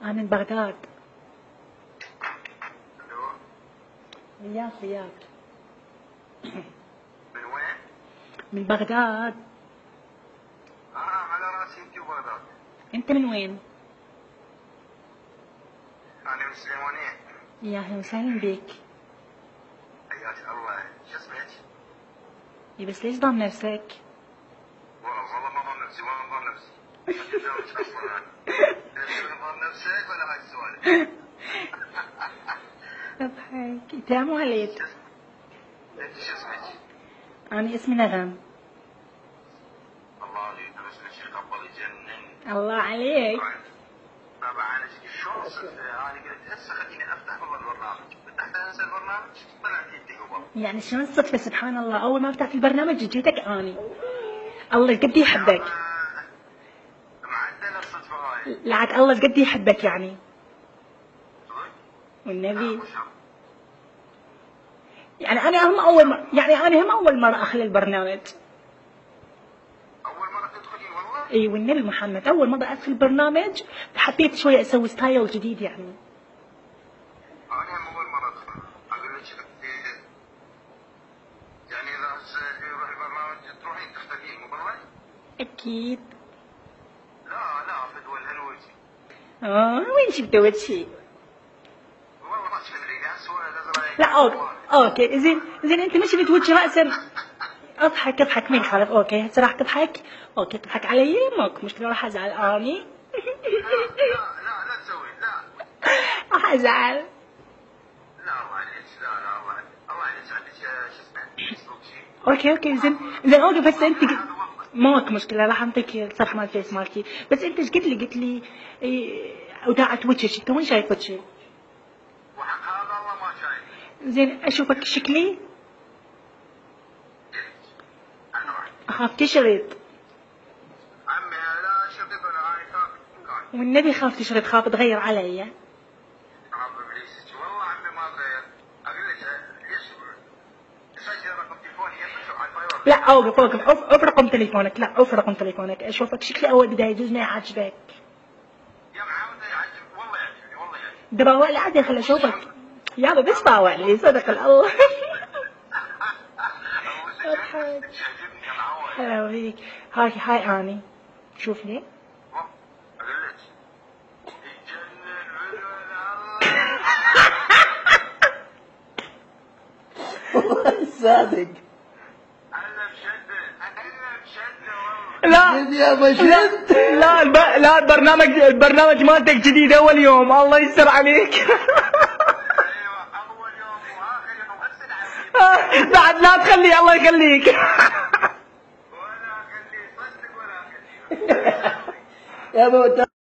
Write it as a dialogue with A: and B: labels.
A: أنا من بغداد.
B: الو.
A: وياك.
B: من وين؟
A: من بغداد.
B: على راسي انت وبغداد.
A: أنت من وين؟
B: انا من السليمانية.
A: يا أهلا وسهلا بك.
B: حياك الله. شو اسمك؟
A: إي بس ليش ضام نفسك؟
B: والله ما ضام نفسي، ما ضام نفسي. جاوبك اصلا انا. ضام نفسك ولا هاي السوالف؟
A: اضحك. أنت مو عليك.
B: انت شو اسمك؟
A: أنا اسمي نغم.
B: الله عليك، اسمك يقبل يجنن.
A: الله عليك.
B: طبعا شلون صرت انا قلت هسه خليني افتح والله البرنامج، فتحت هسه البرنامج طلعت يدي قبل.
A: يعني شلون الصدفة سبحان الله، أول ما فتحت البرنامج جيتك أني. الله قد يحبك.
B: معدل الصدفة هاي.
A: لعك الله قد يحبك يعني. والنبي. يعني أنا هم أول مرة أخلي البرنامج.
B: أول مرة تدخلين والله؟
A: اي والنبي محمد اول مره ادخل البرنامج حبيت شويه اسوي ستايل جديد يعني.
B: انا هم اول مرة ادخل. اقول لك يعني اذا يروح البرنامج تروحين تختفين مو بالله؟
A: اكيد.
B: لا فدوى الهلوجي.
A: وين شفت وجهي؟
B: والله ما تدري اسود ازرق.
A: لا اوكي زين انت ما شفت وجهي راسا. اضحك مين خالف. اوكي هسه راح تضحك. اوكي تضحك علي ماكو مشكله راح ازعل اني.
B: لا تسوي لا.
A: راح ازعل.
B: لا الله عليك الله عليك عندك شو اسمه فيسبوك شيء.
A: اوكي زين اوكي بس انت ماكو مشكله راح اعطيك الصفحه مال الفيس مالتي. بس انت ايش قلت لي وداعة وجهك انت وين شايف وجهي؟
B: وحق هذا الله ما شايف.
A: زين اشوفك شكلي
B: انا
A: اخاف تشرد.
B: عمي لا شرط ولا هاي ثابت مكان.
A: والنبي خاف تشرد خاف تغير علي.
B: عم ابليسك والله عمي ما غير. اقول لك ليش سجل رقم تليفوني يمك على الفايبر.
A: لا اوقف اوف رقم تليفونك. لا اوف رقم تليفونك اشوفك شكلي اول بداية يجوز ما يعجبك.
B: يا معود يعجب والله يعجبني.
A: دباوع لي عادي خل اشوفك. يلا بس طاوع لي صدق الله. اضحك. هلا ويك. هاي اني شوفني.
C: صادق.
A: لا
C: يا بشد.
A: لا البرنامج مالتك جديد اول يوم الله يستر عليك.
B: ايوه اول يوم واخر يوم هسه
A: بعد لا تخلي الله يخليك.
B: ولا خليه صدق ولا خليه.
C: يا ابو